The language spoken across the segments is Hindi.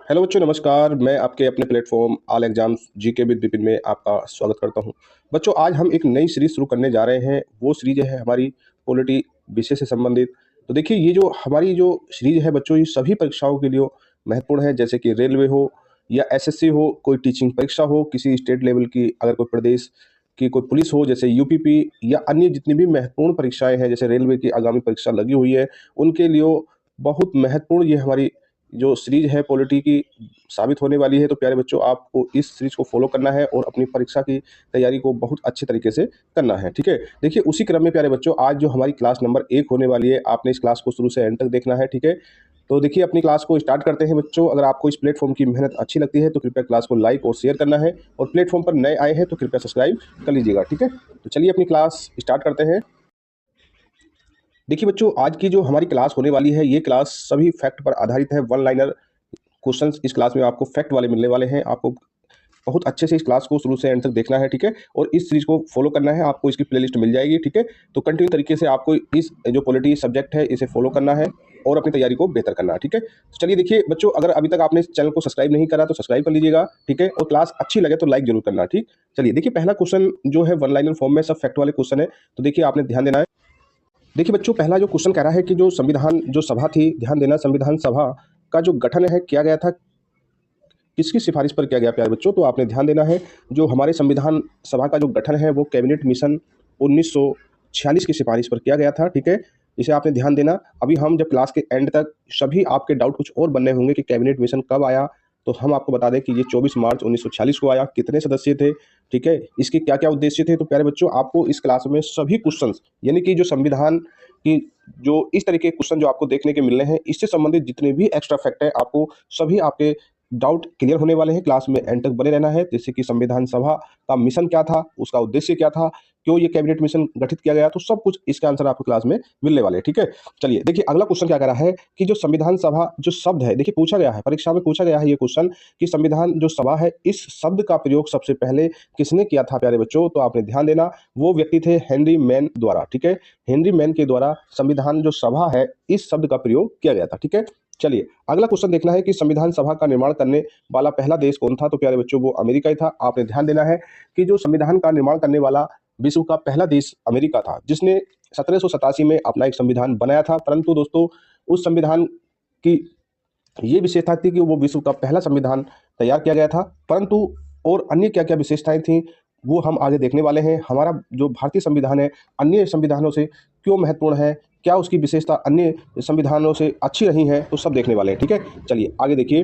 हेलो बच्चों, नमस्कार। मैं आपके अपने platform all exams GK with Vipin में आपका स्वागत करता हूं। बच्चों, आज हम एक नई सीरीज शुरू करने जा रहे हैं। वो सीरीज है हमारी पॉलिटी विषय से संबंधित। तो देखिए, ये जो हमारी जो सीरीज है बच्चों, ये सभी परीक्षाओं के लिए महत्वपूर्ण है। जैसे कि रेलवे हो या एसएससी हो, कोई टीचिंग परीक्षा हो, किसी स्टेट लेवल की, अगर कोई प्रदेश की कोई पुलिस हो जैसे यूपीपी, या अन्य जितनी भी महत्वपूर्ण परीक्षाएं हैं जैसे रेलवे की आगामी परीक्षा लगी हुई है, उनके लिए बहुत महत्वपूर्ण ये हमारी जो सीरीज है पॉलिटी की साबित होने वाली है। तो प्यारे बच्चों, आपको इस सीरीज को फॉलो करना है और अपनी परीक्षा की तैयारी को बहुत अच्छे तरीके से करना है। ठीक है, देखिए उसी क्रम में प्यारे बच्चों, आज जो हमारी क्लास नंबर 1 होने वाली है, आपने इस क्लास को शुरू से एंड तक देखना है। ठीक है, तो देखिए अपनी क्लास को स्टार्ट करते हैं बच्चों। अगर आपको इस प्लेटफॉर्म की मेहनत अच्छी लगती है तो कृपया क्लास को लाइक और शेयर करना है, और प्लेटफॉर्म पर नए आए हैं तो कृपया सब्सक्राइब कर लीजिएगा। ठीक है, तो चलिए अपनी क्लास स्टार्ट करते हैं। देखिए बच्चों, आज की जो हमारी क्लास होने वाली है, ये क्लास सभी फैक्ट पर आधारित है। वन लाइनर क्वेश्चंस इस क्लास में आपको फैक्ट वाले मिलने वाले हैं। आपको बहुत अच्छे से इस क्लास को शुरू से एंड तक देखना है। ठीक है, और इस सीरीज को फॉलो करना है। आपको इसकी प्लेलिस्ट मिल जाएगी। ठीक है, तो कंटिन्यू तरीके से आपको इस जो पॉलिटी सब्जेक्ट है इसे फॉलो करना है और अपनी तैयारी को बेहतर करना है। ठीक है, तो चलिए देखिए बच्चों, अगर अभी तक आपने इस चैनल को सब्सक्राइब नहीं करा तो सब्सक्राइब कर लीजिएगा। ठीक है, और क्लास अच्छी लगे तो लाइक जरूर करना। ठीक, चलिए देखिए, पहला क्वेश्चन जो है वन लाइनर फॉर्म में सब फैक्ट वाले क्वेश्चन है, तो देखिए आपने ध्यान देना है। देखिए बच्चों, पहला जो क्वेश्चन कह रहा है कि जो संविधान जो सभा थी, ध्यान देना, संविधान सभा का जो गठन है किया गया था, किसकी सिफारिश पर किया गया प्यारे बच्चों? तो आपने ध्यान देना है, जो हमारे संविधान सभा का जो गठन है वो कैबिनेट मिशन 1946 की सिफारिश पर किया गया था। ठीक है, इसे आपने ध्यान देना। अभी हम जब क्लास के एंड तक सभी आपके डाउट कुछ और बनने होंगे कि कैबिनेट मिशन कब आया, तो हम आपको बता दें कि ये 24 मार्च 1946 को आया। कितने सदस्य थे, ठीक है, इसके क्या क्या उद्देश्य थे? तो प्यारे बच्चों, आपको इस क्लास में सभी क्वेश्चन, यानी कि जो संविधान की जो इस तरीके के क्वेश्चन जो आपको देखने के मिल रहे हैं, इससे संबंधित जितने भी एक्स्ट्रा फैक्ट है, आपको सभी आपके डाउट क्लियर होने वाले हैं। क्लास में एंड तक बने रहना है। जैसे कि संविधान सभा का मिशन क्या था, उसका उद्देश्य क्या था, क्यों ये कैबिनेट मिशन गठित किया गया, तो सब कुछ इसके आंसर आपको क्लास में मिलने वाले हैं। ठीक है, चलिए देखिए अगला क्वेश्चन क्या कह रहा है कि जो संविधान सभा जो शब्द है, देखिए पूछा गया है, परीक्षा में पूछा गया है ये क्वेश्चन कि संविधान जो सभा है, इस शब्द का प्रयोग सबसे पहले किसने किया था प्यारे बच्चों? तो आपने ध्यान देना, वो व्यक्ति थे हेनरी मैन द्वारा। ठीक है, हेनरी मैन के द्वारा संविधान जो सभा है, इस शब्द का प्रयोग किया गया था। ठीक है, चलिए अगला क्वेश्चन देखना है कि संविधान सभा का निर्माण करने वाला पहला देश कौन था? तो प्यारे बच्चों, वो अमेरिका ही था। आपने ध्यान देना है कि जो संविधान का निर्माण करने वाला विश्व का पहला देश अमेरिका था, जिसने 1787 में अपना एक संविधान बनाया था। परंतु दोस्तों, उस संविधान की ये विशेषता थी कि वो विश्व का पहला संविधान तैयार किया गया था। परंतु और अन्य क्या क्या विशेषताएं थी, वो हम आगे देखने वाले हैं। हमारा जो भारतीय संविधान है अन्य संविधानों से क्यों महत्वपूर्ण है, क्या उसकी विशेषता अन्य संविधानों से अच्छी रही है, तो सब देखने वाले हैं। ठीक है, चलिए आगे देखिए।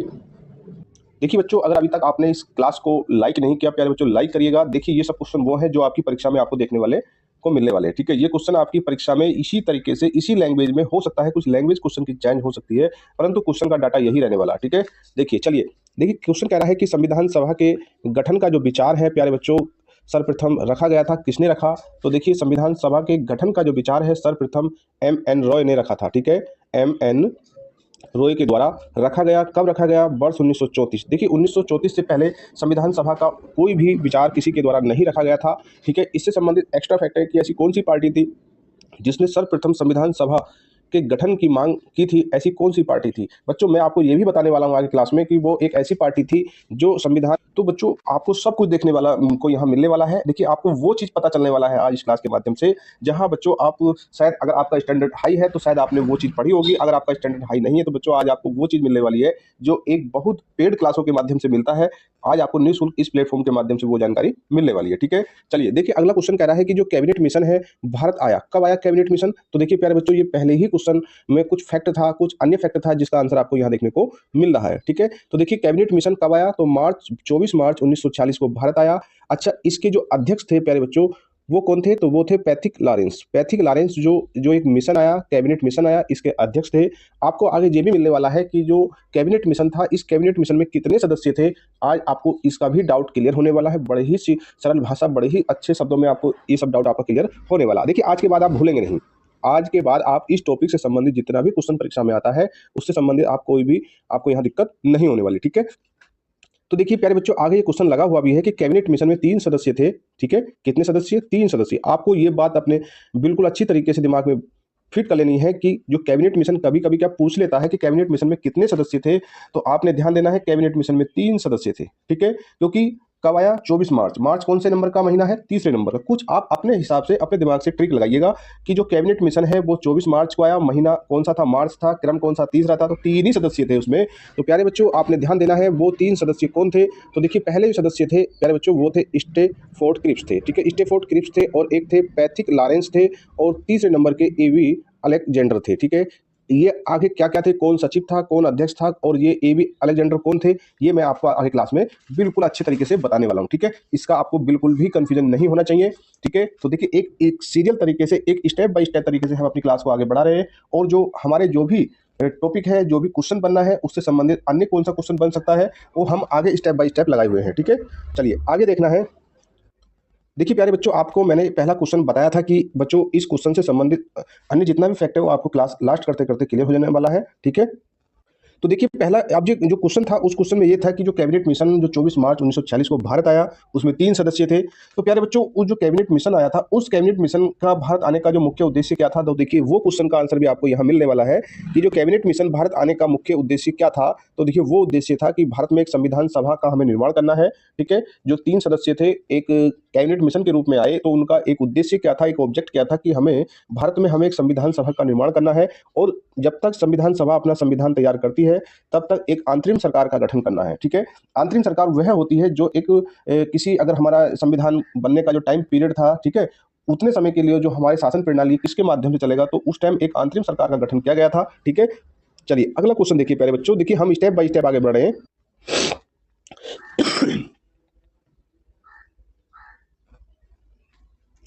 देखिए बच्चों, अगर अभी तक आपने इस क्लास को लाइक नहीं किया, प्यारे बच्चों लाइक करिएगा। देखिए ये सब क्वेश्चन वो है जो आपकी परीक्षा में आपको देखने वाले को मिलने वाले हैं। ठीक है, ये क्वेश्चन आपकी परीक्षा में इसी तरीके से इसी लैंग्वेज में हो सकता है, कुछ लैंग्वेज क्वेश्चन की चेंज हो सकती है, परंतु क्वेश्चन का डाटा यही रहने वाला है। ठीक है, देखिए चलिए, देखिए क्वेश्चन कह रहा है कि संविधान सभा के गठन का जो विचार है प्यारे बच्चों, सर्वप्रथम रखा गया था, किसने रखा? तो देखिए संविधान सभा के गठन का जो विचार है सर्वप्रथम एम एन रॉय ने रखा था। ठीक है, एम एन रॉय के द्वारा रखा गया। कब रखा गया? वर्ष 1934। देखिए 1934 से पहले संविधान सभा का कोई भी विचार किसी के द्वारा नहीं रखा गया था। ठीक है, इससे संबंधित एक्स्ट्रा फैक्ट है कि ऐसी कौन सी पार्टी थी जिसने सर्वप्रथम संविधान सभा के गठन की मांग की थी? ऐसी कौन सी पार्टी थी बच्चों? मैं आपको ये भी बताने वाला हूँ आगे क्लास में कि वो एक ऐसी पार्टी थी जो संविधान, तो बच्चों आपको सब कुछ देखने वाला को यहाँ मिलने वाला है। देखिए आपको वो चीज़ पता चलने वाला है आज इस क्लास के माध्यम से, जहाँ बच्चों आप शायद, अगर आपका स्टैंडर्ड हाई है तो शायद आपने वो चीज़ पढ़ी होगी। अगर आपका स्टैंडर्ड हाई नहीं है तो बच्चों आज आपको वो चीज़ मिलने वाली है जो एक बहुत पेड क्लासों के माध्यम से मिलता है। आज आपको निःशुल्क इस प्लेटफॉर्म के माध्यम से वो जानकारी मिलने वाली है। ठीक है, चलिए देखिए अगला क्वेश्चन कह रहा है कि जो कैबिनेट मिशन है भारत आया, कब आया कैबिनेट मिशन? तो देखिए प्यारे बच्चों, ये पहले ही क्वेश्चन में कुछ फैक्ट था, कुछ अन्य फैक्ट था, जिसका आंसर आपको यहाँ देखने को मिल रहा है। ठीक है, तो देखिए कैबिनेट मिशन कब आया? तो 24 मार्च 1946 को भारत आया। अच्छा, इसके जो अध्यक्ष थे प्यारे बच्चों, वो कौन थे? तो वो थे पैथिक लॉरेंस। पैथिक लॉरेंस जो जो एक मिशन आया, कैबिनेट मिशन आया, इसके अध्यक्ष थे। आपको आगे ये भी मिलने वाला है कि जो कैबिनेट मिशन था, इस कैबिनेट मिशन में कितने सदस्य थे, आज आपको इसका भी डाउट क्लियर होने वाला है। बड़े ही सरल भाषा, बड़े ही अच्छे शब्दों में आपको ये सब डाउट आपका क्लियर होने वाला। देखिए आज के बाद आप भूलेंगे नहीं, आज के बाद आप इस टॉपिक से संबंधित जितना भी क्वेश्चन परीक्षा में आता है उससे संबंधित आप कोई भी, आपको यहाँ दिक्कत नहीं होने वाली। ठीक है, तो देखिए प्यारे बच्चों, आगे ये क्वेश्चन लगा हुआ भी है कि कैबिनेट मिशन में 3 सदस्य थे। ठीक है, कितने सदस्य? 3 सदस्य। आपको ये बात अपने बिल्कुल अच्छी तरीके से दिमाग में फिट कर लेनी है कि जो कैबिनेट मिशन कभी कभी क्या पूछ लेता है कि कैबिनेट मिशन में कितने सदस्य थे, तो आपने ध्यान देना है कैबिनेट मिशन में 3 सदस्य थे, ठीक है। क्योंकि कब आया? 24 मार्च। मार्च कौन से नंबर का महीना है? तीसरे नंबर का। कुछ आप अपने हिसाब से अपने दिमाग से ट्रिक लगाइएगा कि जो कैबिनेट मिशन है वो 24 मार्च को आया, महीना कौन सा था? मार्च था, क्रम कौन सा? तीसरा था, तो 3 ही सदस्य थे उसमें। तो प्यारे बच्चों आपने ध्यान देना है वो 3 सदस्य कौन थे। तो देखिए पहले जो सदस्य थे प्यारे बच्चों वो थे स्टेफोर्ड क्रिप्स थे, ठीक है। स्टेफोर्ड क्रिप्स थे और एक थे पैथिक लॉरेंस थे और तीसरे नंबर के एवी अलेक्जेंडर थे, ठीक है। ये आगे क्या क्या थे, कौन सचिव था, कौन अध्यक्ष था और ये एवी अलेक्जेंडर कौन थे, ये मैं आपको आगे क्लास में बिल्कुल अच्छे तरीके से बताने वाला हूँ, ठीक है। इसका आपको बिल्कुल भी कंफ्यूजन नहीं होना चाहिए, ठीक है। तो देखिए एक एक सीरियल तरीके से, एक स्टेप बाय स्टेप तरीके से हम अपनी क्लास को आगे बढ़ा रहे हैं और जो हमारे जो भी टॉपिक है, जो भी क्वेश्चन बनना है उससे संबंधित अन्य कौन सा क्वेश्चन बन सकता है वो हम आगे स्टेप बाय स्टेप लगाए हुए हैं, ठीक है। चलिए आगे देखना है। देखिए प्यारे बच्चों आपको मैंने पहला क्वेश्चन बताया था कि बच्चों इस क्वेश्चन से संबंधित अन्य जितना भी फैक्ट है वो आपको क्लास लास्ट करते करते क्लियर हो जाने वाला है, ठीक है। तो देखिए पहला अब जो क्वेश्चन था उस क्वेश्चन में ये था कि जो कैबिनेट मिशन जो 24 मार्च 1946 को भारत आया उसमें 3 सदस्य थे। तो प्यारे बच्चों वो जो कैबिनेट मिशन आया था उस कैबिनेट मिशन का भारत आने का जो मुख्य उद्देश्य क्या था, तो देखिए वो क्वेश्चन का आंसर भी आपको यहाँ मिलने वाला है कि जो कैबिनेट मिशन भारत आने का मुख्य उद्देश्य क्या था। तो देखिए वो उद्देश्य था कि भारत में एक संविधान सभा का हमें निर्माण करना है, ठीक है। जो 3 सदस्य थे एक कैबिनेट मिशन के रूप में आए, तो उनका एक उद्देश्य क्या था, एक ऑब्जेक्ट क्या था कि हमें भारत में हमें एक संविधान सभा का निर्माण करना है और जब तक संविधान सभा अपना संविधान तैयार करती है तब तक एक अंतरिम सरकार का गठन करना है, ठीक है। अंतरिम सरकार वह होती है जो एक किसी अगर हमारा संविधान बनने का जो टाइम पीरियड था, ठीक है, उतने समय के लिए जो हमारे शासन प्रणाली किसके माध्यम से चलेगा, तो उस टाइम एक अंतरिम सरकार का गठन किया गया था, ठीक है। चलिए अगला क्वेश्चन देखिए प्यारे बच्चों, देखिए हम स्टेप बाय स्टेप आगे बढ़ रहे हैं।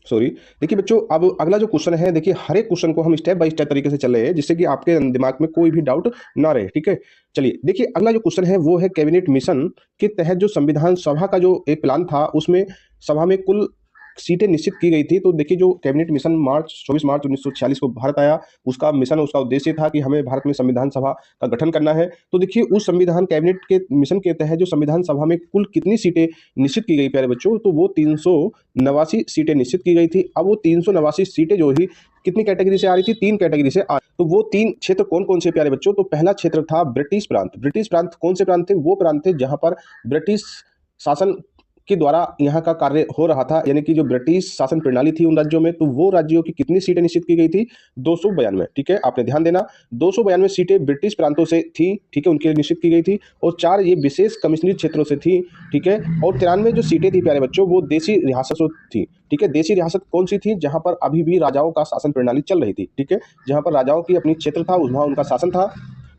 सॉरी, देखिए बच्चों अब अगला जो क्वेश्चन है, देखिए हर एक क्वेश्चन को हम स्टेप बाय स्टेप तरीके से चल रहे हैं जिससे कि आपके दिमाग में कोई भी डाउट ना रहे, ठीक है। चलिए देखिए अगला जो क्वेश्चन है वो है कैबिनेट मिशन के तहत जो संविधान सभा का जो एक प्लान था उसमें सभा में कुल सीटें निश्चित की गई थी। तो देखिए जो कैबिनेट मिशन 24 मार्च 1946 को भारत आया, उसका मिशन उसका उद्देश्य था कि हमें भारत में संविधान सभा का गठन करना है। तो देखिए उस संविधान कैबिनेट के मिशन के तहत जो संविधान सभा में कुल कितनी सीटें निश्चित की गई प्यारे बच्चों, तो वो 389 सीटें निश्चित की गई थी। अब वो 389 सीटें जो ही कितनी कैटेगरी से आ रही थी? 3 कैटेगरी से आ, तो वो 3 क्षेत्र कौन कौन से प्यारे बच्चों? तो पहला क्षेत्र था ब्रिटिश प्रांत। ब्रिटिश प्रांत कौन से प्रांत थे? वो प्रांत थे जहां पर ब्रिटिश शासन के द्वारा यहाँ का कार्य हो रहा था, यानी कि जो ब्रिटिश शासन प्रणाली थी उन राज्यों में, तो वो राज्यों की कितनी सीटें निश्चित की गई थी? 292, ठीक है। आपने ध्यान देना 292 सीटें ब्रिटिश प्रांतों से थी, ठीक है, उनके लिए निश्चित की गई थी और 4 ये विशेष कमिश्नरी क्षेत्रों से थी, ठीक है। और 93 जो सीटें थी प्यारे बच्चों वो देशी रियासतों थी, ठीक है। देशी रियासत कौन सी थी? जहां पर अभी भी राजाओं का शासन प्रणाली चल रही थी, ठीक है, जहां पर राजाओं की अपनी क्षेत्र था, वहां उनका शासन था,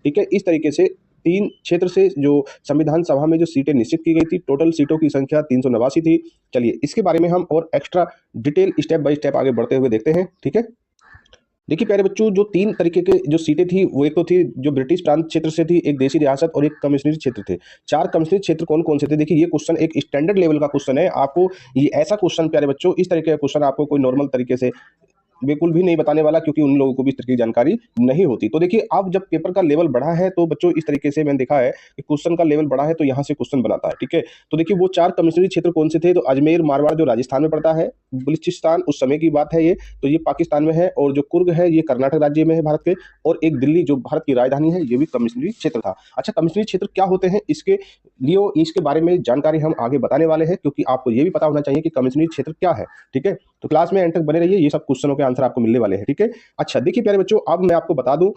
ठीक है। इस तरीके से 3 क्षेत्र से जो संविधान सभा में जो सीटें निश्चित की गई थी, टोटल सीटों की संख्या 389 थी। चलिए इसके बारे में हम और extra detail step by step आगे बढ़ते हुए देखते हैं, ठीक है। देखिए प्यारे बच्चों जो 3 तरीके के जो सीटें थी वो एक तो थी जो ब्रिटिश प्रांत क्षेत्र से थी, एक देशी रियासत और एक कमिश्नरी क्षेत्र थे। 4 कमिश्नरी क्षेत्र कौन कौन से थे? देखिए ये क्वेश्चन एक स्टैंडर्ड लेवल का क्वेश्चन है। आपको ये ऐसा क्वेश्चन प्यारे बच्चों, इस तरीके का क्वेश्चन आपको कोई नॉर्मल तरीके से बिल्कुल भी नहीं बताने वाला, क्योंकि उन लोगों को भी इस तरह की जानकारी नहीं होती। तो देखिए अब जब पेपर का लेवल बढ़ा है तो बच्चों इस तरीके से मैंने देखा है कि क्वेश्चन का लेवल बढ़ा है तो यहाँ से क्वेश्चन बनाता है, ठीक है। तो देखिए वो 4 कमिश्नरी क्षेत्र कौन से थे? तो अजमेर मारवाड़ जो राजस्थान में पड़ता है, बलूचिस्तान उस समय की बात है ये, तो ये पाकिस्तान में है, और जो कुर्ग है ये कर्नाटक राज्य में है भारत के, और एक दिल्ली जो भारत की राजधानी है ये भी कमिश्नरी क्षेत्र था। अच्छा कमिश्नरी क्षेत्र क्या होते हैं, इसके लिए इसके बारे में जानकारी हम आगे बताने वाले हैं, क्योंकि आपको ये भी पता होना चाहिए कि कमिश्नरी क्षेत्र क्या है, ठीक है। तो क्लास में एंड तक बने रहिए, ये सब क्वेश्चनों के आंसर आपको मिलने वाले हैं, ठीक है। अच्छा देखिए प्यारे बच्चों अब मैं आपको बता दूं,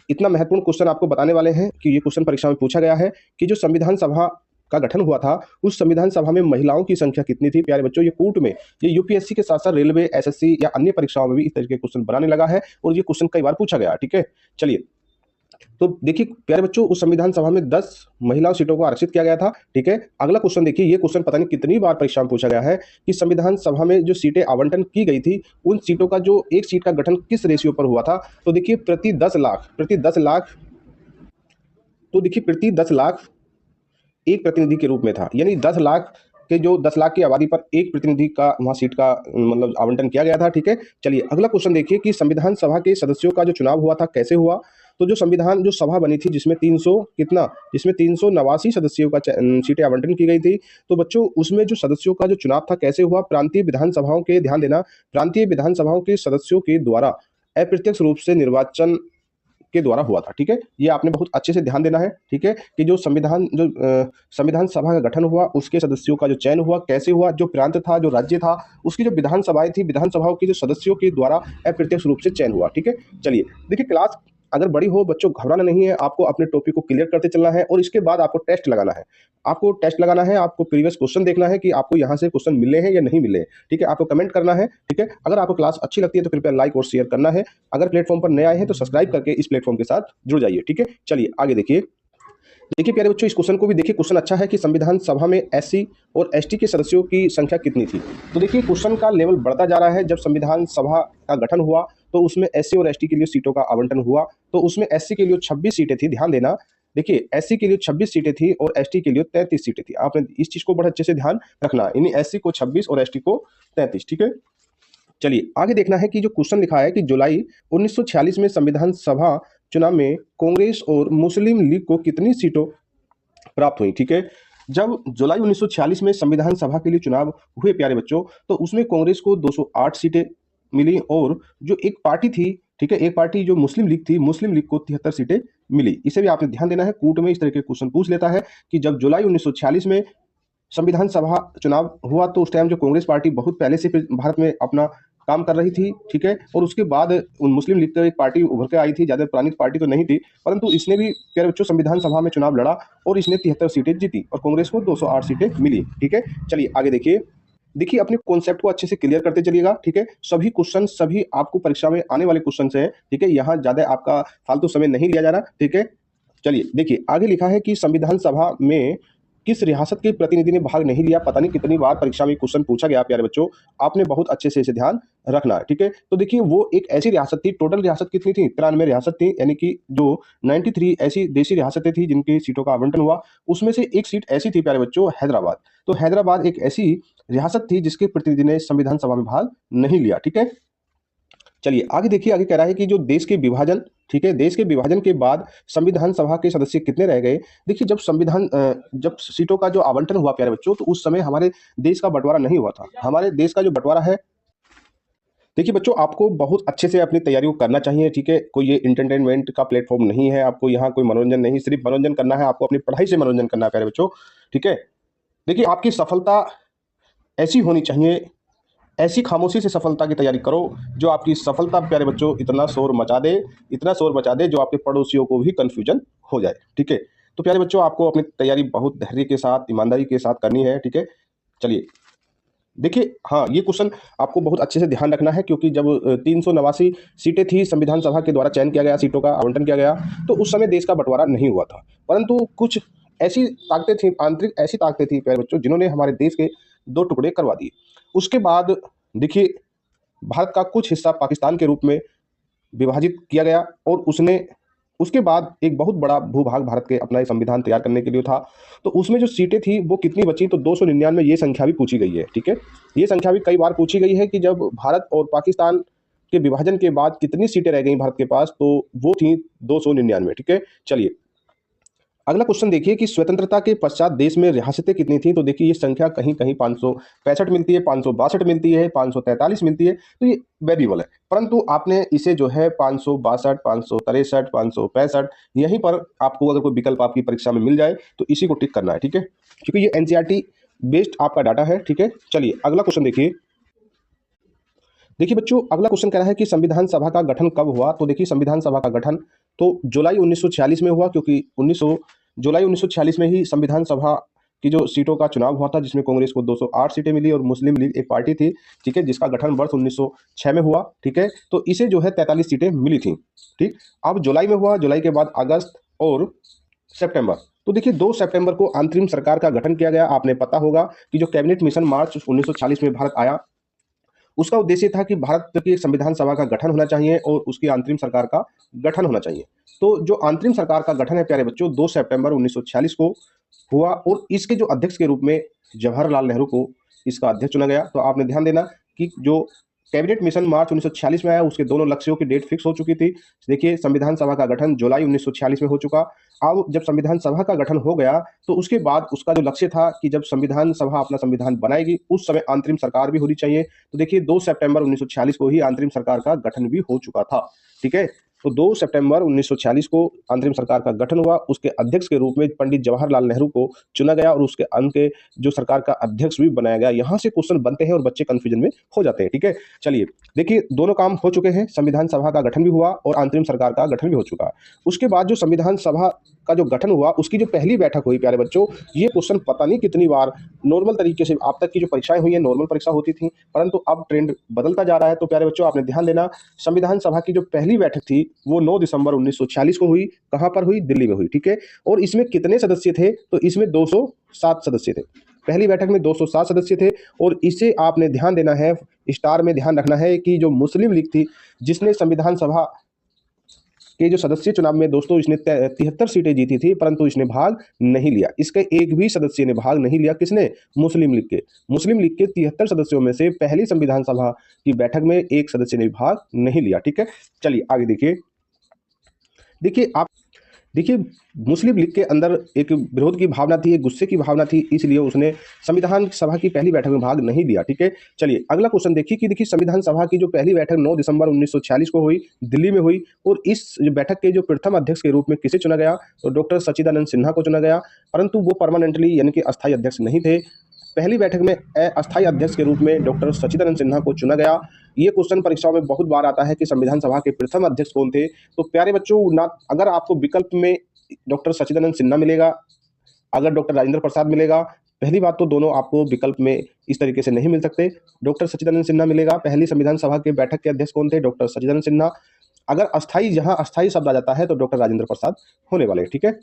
इतना महत्वपूर्ण क्वेश्चन आपको बताने वाले हैं कि ये क्वेश्चन परीक्षा में पूछा गया है कि जो संविधान सभा का गठन हुआ था उस संविधान सभा में महिलाओं की संख्या कितनी थी? प्यारे बच्चों ये कूट में, ये यूपीएससी के साथ साथ रेलवे, एसएससी या अन्य परीक्षाओं में भी इस तरीके के क्वेश्चन बनाने लगा है और ये क्वेश्चन कई बार पूछा गया, ठीक है। चलिए तो देखिए प्यारे बच्चों उस संविधान सभा में 10 महिला सीटों को आरक्षित किया गया था, ठीक है। अगला क्वेश्चन देखिए, ये क्वेश्चन पता नहीं कितनी बार परीक्षा में पूछा गया है कि संविधान सभा में जो सीटें आवंटन की गई थी उन सीटों का जो एक सीट का गठन किस रेशियो पर हुआ था? तो देखिए प्रति 10 लाख, तो देखिए प्रति 10 लाख एक प्रतिनिधि के रूप में था, यानी 10 लाख के जो 10 लाख की आबादी पर एक प्रतिनिधि का वहां सीट का मतलब आवंटन किया गया था, ठीक है। चलिए अगला क्वेश्चन देखिए कि संविधान सभा के सदस्यों का जो चुनाव हुआ था कैसे हुआ? तो जो संविधान जो सभा बनी थी जिसमें 300 कितना, जिसमें 389 सदस्यों का सीटें आवंटन की गई थी, तो बच्चों उसमें जो सदस्यों का जो चुनाव था कैसे हुआ? प्रांतीय विधानसभाओं के, ध्यान देना, प्रांतीय विधानसभाओं के सदस्यों के द्वारा अप्रत्यक्ष रूप से निर्वाचन के द्वारा हुआ था। ठीक है, ये आपने बहुत अच्छे से ध्यान देना है। ठीक है, कि जो संविधान सभा का गठन हुआ, उसके सदस्यों का जो चयन हुआ कैसे हुआ, जो प्रांत था, जो राज्य था, उसकी जो विधानसभाएं थी, विधानसभाओं के जो सदस्यों के द्वारा अप्रत्यक्ष रूप से चयन हुआ। ठीक है, चलिए देखिए, क्लास अगर बड़ी हो, बच्चों घबराना नहीं है, आपको अपने टॉपिक को क्लियर करते चलना है और इसके बाद आपको टेस्ट लगाना है। आपको प्रीवियस क्वेश्चन देखना है कि आपको यहाँ से क्वेश्चन मिले हैं या नहीं मिले हैं। ठीक है, आपको कमेंट करना है। ठीक है, अगर आपको क्लास अच्छी लगती है तो कृपया लाइक और शेयर करना है। अगर प्लेटफॉर्म पर नए आए हैं तो सब्सक्राइब करके इस प्लेटफॉर्म के साथ जुड़ जाइए। ठीक है, चलिए आगे देखिए प्यारे बच्चों, इस क्वेश्चन को भी देखिए। क्वेश्चन अच्छा है कि संविधान सभा में एससी और एसटी के सदस्यों की संख्या कितनी थी। तो देखिए, क्वेश्चन का लेवल बढ़ता जा रहा है। जब संविधान सभा का गठन हुआ तो उसमें एससी और एसटी के लिए सीटों का आवंटन हुआ। तो उसमें एससी के लिए 26 सीटें थी। ध्यान देना, देखिए एससी के लिए 26 सीटें थी और एसटी के लिए 33 सीटें थी। आपने इस चीज को बड़े अच्छे से ध्यान रखना, यानी एससी को 26 और एसटी को 33। ठीक है, चलिए आगे देखना है कि जो क्वेश्चन लिखा है कि जुलाई 1946 में संविधान सभा चुनाव में कांग्रेस और मुस्लिम लीग को कितनी सीटों प्राप्त हुई। ठीक है, जब जुलाई 1946 में संविधान सभा के लिए चुनाव हुए प्यारे बच्चों, तो उसमें कांग्रेस को 208 सीटें मिली और जो एक पार्टी थी, ठीक है, एक पार्टी जो मुस्लिम लीग थी, मुस्लिम लीग को 73 सीटें मिली। इसे भी आपने ध्यान देना है। कूट में इस तरह के क्वेश्चन पूछ लेता है कि जब जुलाई 1946 में संविधान सभा चुनाव हुआ तो उस टाइम जो कांग्रेस पार्टी बहुत पहले से भारत में अपना काम कर रही थी। ठीक है, और उसके बाद उन मुस्लिम लीग की एक पार्टी उभर के आई थी, ज्यादा पुरानी पार्टी तो नहीं थी, परंतु इसने भी प्यारे बच्चों संविधान सभा में चुनाव लड़ा और इसने 73 सीटें जीती और कांग्रेस को 208 सीटें मिली। ठीक है, चलिए आगे देखिए अपने कॉन्सेप्ट को अच्छे से क्लियर करते चलिएगा। ठीक है, सभी क्वेश्चन सभी आपको परीक्षा में आने वाले क्वेश्चन हैं। ठीक है, यहाँ ज्यादा आपका फालतू समय नहीं लिया जा रहा। ठीक है, चलिए देखिए आगे लिखा है कि संविधान सभा में किस रियासत के प्रतिनिधि ने भाग नहीं लिया। पता नहीं कितनी बार परीक्षा में क्वेश्चन पूछा गया प्यारे बच्चों, आपने बहुत अच्छे से इसे ध्यान रखना है। ठीक है, तो देखिए वो एक ऐसी रियासत थी, टोटल रियासत कितनी थी, 93 रियासत थी, यानी कि जो 93 ऐसी देशी रियासतें थी जिनकी सीटों का आवंटन हुआ, उसमें से एक सीट ऐसी थी प्यारे बच्चों, हैदराबाद। तो हैदराबाद एक ऐसी रियासत थी जिसके प्रतिनिधि ने संविधान सभा में भाग नहीं लिया। ठीक है, चलिए आगे देखिए, आगे कह रहा है कि जो देश के विभाजन, ठीक है, देश के विभाजन के बाद संविधान सभा के सदस्य कितने रह गए। देखिए जब सीटों का जो आवंटन हुआ प्यारे बच्चों, तो उस समय हमारे देश का बंटवारा नहीं हुआ था। हमारे देश का जो बंटवारा है, देखिए बच्चों आपको बहुत अच्छे से अपनी तैयारी को करना चाहिए। ठीक है, कोई ये इंटरटेनमेंट का प्लेटफॉर्म नहीं है, आपको यहाँ कोई मनोरंजन नहीं, सिर्फ मनोरंजन करना है, आपको अपनी पढ़ाई से मनोरंजन करना है प्यारे बच्चों। ठीक है, देखिए आपकी सफलता ऐसी होनी चाहिए, ऐसी खामोशी से सफलता की तैयारी करो जो आपकी सफलता प्यारे बच्चों इतना शोर मचा दे, इतना शोर मचा दे जो आपके पड़ोसियों को भी कंफ्यूजन हो जाए। ठीक है, तो प्यारे बच्चों आपको अपनी तैयारी बहुत धैर्य के साथ, ईमानदारी के साथ करनी है। ठीक है, चलिए देखिए, हाँ ये क्वेश्चन आपको बहुत अच्छे से ध्यान रखना है, क्योंकि जब 389 सीटें थी संविधान सभा के द्वारा चयन किया गया, सीटों का आवंटन किया गया, तो उस समय देश का बंटवारा नहीं हुआ था, परंतु कुछ ऐसी ताकतें थी, आंतरिक ऐसी ताकतें थी प्यारे बच्चों, जिन्होंने हमारे देश के दो टुकड़े करवा दिए। उसके बाद देखिए भारत का कुछ हिस्सा पाकिस्तान के रूप में विभाजित किया गया और उसके बाद एक बहुत बड़ा भूभाग भारत के अपना एक संविधान तैयार करने के लिए था। तो उसमें जो सीटें थी वो कितनी बची, तो 299 ये संख्या भी पूछी गई है। ठीक है, ये संख्या भी कई बार पूछी गई है कि जब भारत और पाकिस्तान के विभाजन के बाद कितनी सीटें रह गई भारत के पास, तो वो थी 299। ठीक है, चलिए अगला क्वेश्चन देखिए कि स्वतंत्रता के पश्चात देश में रियासतें कितनी थी। तो देखिए ये संख्या कहीं कहीं 565 मिलती है, 562 मिलती है, 543 मिलती है, तो ये वेरिएबल है, परंतु आपने इसे जो है 562, 563, 565 यहीं पर आपको अगर कोई विकल्प आपकी परीक्षा में मिल जाए तो इसी को टिक करना है। ठीक है, क्योंकि ये एनसीईआरटी बेस्ड आपका डाटा है। ठीक है, चलिए अगला क्वेश्चन देखिए बच्चों, अगला क्वेश्चन कह रहा है कि संविधान सभा का गठन कब हुआ। तो देखिए संविधान सभा का गठन तो जुलाई 1946 में हुआ, क्योंकि जुलाई 1946 में ही संविधान सभा की जो सीटों का चुनाव हुआ था, जिसमें कांग्रेस को 208 सीटें मिली और मुस्लिम लीग एक पार्टी थी, ठीक है, जिसका गठन वर्ष 1906 में हुआ। ठीक है, तो इसे जो है 43 सीटें मिली थी। ठीक, अब जुलाई में हुआ, जुलाई के बाद अगस्त और सितंबर। तो देखिए 2 सितंबर को अंतरिम सरकार का गठन किया गया। आपने पता होगा कि जो कैबिनेट मिशन मार्च 1940 में भारत आया, उसका उद्देश्य था कि भारत की एक संविधान सभा का गठन होना चाहिए और उसकी अंतरिम सरकार का गठन होना चाहिए। तो जो अंतरिम सरकार का गठन है प्यारे बच्चों 2 सितंबर 1946 को हुआ और इसके जो अध्यक्ष के रूप में जवाहरलाल नेहरू को इसका अध्यक्ष चुना गया। तो आपने ध्यान देना कि जो कैबिनेट मिशन मार्च 1946 में आया, उसके दोनों लक्ष्यों की डेट फिक्स हो चुकी थी। देखिए संविधान सभा का गठन जुलाई 1946 में हो चुका अब जब संविधान सभा का गठन हो गया तो उसके बाद उसका जो लक्ष्य था कि जब संविधान सभा अपना संविधान बनाएगी उस समय अंतरिम सरकार भी होनी चाहिए। तो देखिए 2 सितंबर 1946 को ही अंतरिम सरकार का गठन भी हो चुका था। ठीक है, तो 2 सितंबर 1946 को अंतरिम सरकार का गठन हुआ। उसके अध्यक्ष के रूप में पंडित जवाहरलाल नेहरू को चुना गया और उसके अंत के जो सरकार का अध्यक्ष भी बनाया गया। यहाँ से क्वेश्चन बनते हैं और बच्चे कंफ्यूजन में हो जाते हैं। ठीक है, चलिए देखिए दोनों काम हो चुके हैं, संविधान सभा का गठन भी हुआ और अंतरिम सरकार का गठन भी हो चुका। उसके बाद जो संविधान सभा का जो गठन हुआ उसकी जो पहली बैठक हुई प्यारे बच्चों, ये क्वेश्चन पता नहीं कितनी बार नॉर्मल तरीके से आप तक की जो परीक्षाएं हुई हैं नॉर्मल परीक्षा होती थी, परंतु अब ट्रेंड बदलता जा रहा है। तो प्यारे बच्चों आपने ध्यान देना, संविधान सभा की जो पहली बैठक थी वो 9 दिसंबर 1946 को हुई। कहां पर हुई? दिल्ली में हुई। ठीक है, और इसमें कितने सदस्य थे? तो इसमें 207 सदस्य थे। पहली बैठक में 207 सदस्य थे और इसे आपने ध्यान देना है, स्टार में ध्यान रखना है कि जो मुस्लिम लीग थी जिसने संविधान सभा के जो सदस्य चुनाव में दोस्तों इसने 73 सीटें जीती थी, परंतु इसने भाग नहीं लिया। इसके एक भी सदस्य ने भाग नहीं लिया। किसने? मुस्लिम लीग के। मुस्लिम लीग के 73 सदस्यों में से पहली संविधान सभा की बैठक में एक सदस्य ने भाग नहीं लिया। ठीक है, चलिए आगे देखिए। देखिए मुस्लिम लीग के अंदर एक विरोध की भावना थी, एक गुस्से की भावना थी, इसलिए उसने संविधान सभा की पहली बैठक में भाग नहीं लिया। ठीक है, चलिए अगला क्वेश्चन देखिए कि देखिए संविधान सभा की जो पहली बैठक 9 दिसंबर 1946 को हुई, दिल्ली में हुई और इस बैठक के जो प्रथम अध्यक्ष के रूप में किसे चुना गया? तो डॉक्टर सच्चिदानंद सिन्हा को चुना गया, परंतु वो परमानेंटली यानी कि अस्थायी अध्यक्ष नहीं थे। पहली बैठक में अस्थायी अध्यक्ष के रूप में डॉक्टर सच्चिदानंद सिन्हा को चुना गया। ये क्वेश्चन परीक्षाओं में बहुत बार आता है कि संविधान सभा के प्रथम अध्यक्ष कौन थे। तो प्यारे बच्चों ना, अगर आपको विकल्प में डॉक्टर सच्चिदानंद सिन्हा मिलेगा, अगर डॉक्टर राजेंद्र प्रसाद मिलेगा, पहली बात तो दोनों आपको विकल्प में इस तरीके से नहीं मिल सकते। डॉक्टर सच्चिदानंद सिन्हा मिलेगा। पहली संविधान सभा के बैठक के अध्यक्ष कौन थे? डॉक्टर सच्चिदानंद सिन्हा। अगर अस्थाई, जहां अस्थाई शब्द आ जाता है तो डॉक्टर राजेंद्र प्रसाद होने वाले। ठीक है,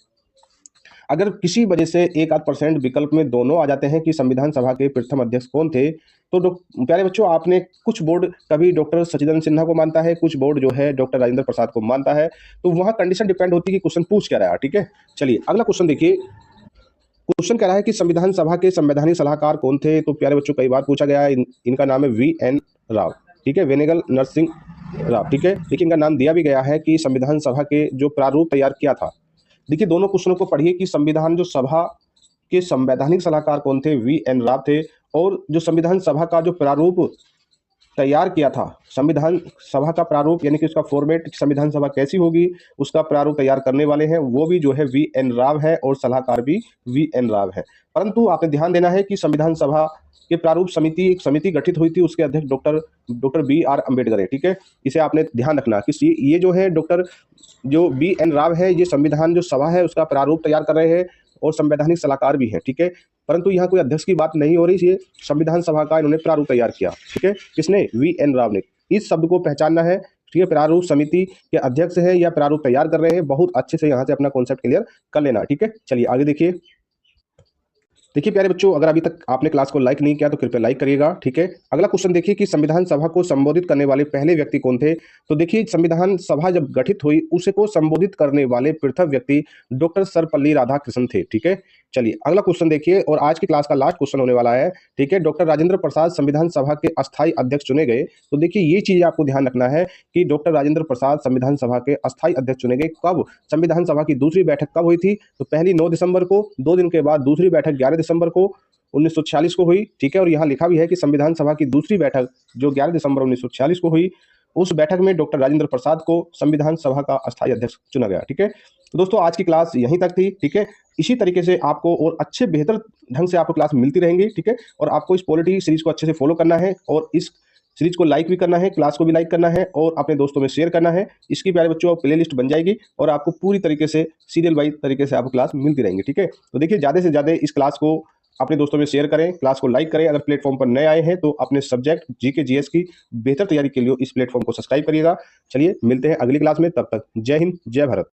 अगर किसी वजह से 1-8% विकल्प में दोनों आ जाते हैं कि संविधान सभा के प्रथम अध्यक्ष कौन थे, तो प्यारे बच्चों आपने कुछ बोर्ड कभी डॉक्टर सच्चिदानंद सिन्हा को मानता है, कुछ बोर्ड जो है डॉक्टर राजेंद्र प्रसाद को मानता है। तो वहां कंडीशन डिपेंड होती है कि क्वेश्चन पूछ क्या रहा है। ठीक है, चलिए अगला क्वेश्चन देखिए। क्वेश्चन कह रहा है कि संविधान सभा के संवैधानिक सलाहकार कौन थे? तो प्यारे बच्चों कई बार पूछा गया है, इनका नाम है VN राव। ठीक है, वेनेगल नरसिंह राव। ठीक है, देखिए इनका नाम दिया भी गया है कि संविधान सभा के जो प्रारूप तैयार किया था। देखिए दोनों क्वेश्चनों को पढ़िए कि संविधान जो सभा के संवैधानिक सलाहकार कौन थे? VN राव थे। और जो संविधान सभा का जो प्रारूप तैयार किया था, संविधान सभा का प्रारूप यानी कि उसका फॉर्मेट, संविधान सभा कैसी होगी उसका प्रारूप तैयार करने वाले हैं, वो भी जो है VN राव है और सलाहकार भी VN राव है। परंतु आपने ध्यान देना है कि संविधान सभा के प्रारूप समिति, एक समिति गठित हुई थी, उसके अध्यक्ष डॉक्टर BR अम्बेडकर है। ठीक है, इसे आपने ध्यान रखना कि ये जो है डॉक्टर जो VN राव है, ये संविधान जो सभा है उसका प्रारूप तैयार कर रहे हैं और संवैधानिक सलाहकार भी हैं। ठीक है, परंतु यहाँ कोई अध्यक्ष की बात नहीं हो रही है, संविधान सभा का इन्होंने प्रारूप तैयार किया। ठीक है, किसने? VN राव ने। इस शब्द को पहचानना है। ठीक है, प्रारूप समिति के अध्यक्ष है या प्रारूप तैयार कर रहे हैं, बहुत अच्छे से यहाँ से अपना कॉन्सेप्ट क्लियर कर लेना। ठीक है, चलिए आगे देखिए। देखिए प्यारे बच्चों, अगर अभी तक आपने क्लास को लाइक नहीं किया तो कृपया लाइक करिएगा। ठीक है, अगला क्वेश्चन देखिए कि संविधान सभा को संबोधित करने वाले पहले व्यक्ति कौन थे? तो देखिए संविधान सभा जब गठित हुई उसे को संबोधित करने वाले प्रथम व्यक्ति डॉक्टर सर्वपल्ली राधाकृष्णन थे। ठीक है, चलिए अगला क्वेश्चन देखिए और आज की क्लास का लास्ट क्वेश्चन होने वाला है। ठीक है, डॉक्टर राजेंद्र प्रसाद संविधान सभा के अस्थायी अध्यक्ष चुने गए। तो देखिए ये चीज आपको ध्यान रखना है कि डॉक्टर राजेंद्र प्रसाद संविधान सभा के अस्थायी अध्यक्ष चुने गए। कब? संविधान सभा की दूसरी बैठक कब हुई थी? तो पहली 9 दिसंबर को, 2 दिन के बाद दूसरी बैठक 11 दिसंबर को 1946 को हुई। ठीक है, और यहाँ लिखा भी है कि संविधान सभा की दूसरी बैठक जो 11 दिसंबर 1946 को हुई, उस बैठक में डॉक्टर राजेंद्र प्रसाद को संविधान सभा का अस्थायी अध्यक्ष चुना गया। ठीक है, तो दोस्तों आज की क्लास यहीं तक थी। ठीक है, इसी तरीके से आपको और अच्छे बेहतर ढंग से आपको क्लास मिलती रहेंगी। ठीक है, और आपको इस पॉलिटी सीरीज को अच्छे से फॉलो करना है और इस सीरीज को लाइक भी करना है, क्लास को भी लाइक करना है और अपने दोस्तों में शेयर करना है। इसकी प्यारे बच्चों प्ले लिस्ट बन जाएगी और आपको पूरी तरीके से सीरियल वाइज तरीके से आपको क्लास मिलती रहेंगी। ठीक है, तो देखिए ज़्यादा से ज़्यादा इस क्लास को अपने दोस्तों में शेयर करें, क्लास को लाइक करें। अगर प्लेटफॉर्म पर नए आए हैं तो अपने सब्जेक्ट GK GS की बेहतर तैयारी के लिए इस प्लेटफॉर्म को सब्सक्राइब करिएगा। चलिए मिलते हैं अगली क्लास में, तब तक जय हिंद, जय भारत।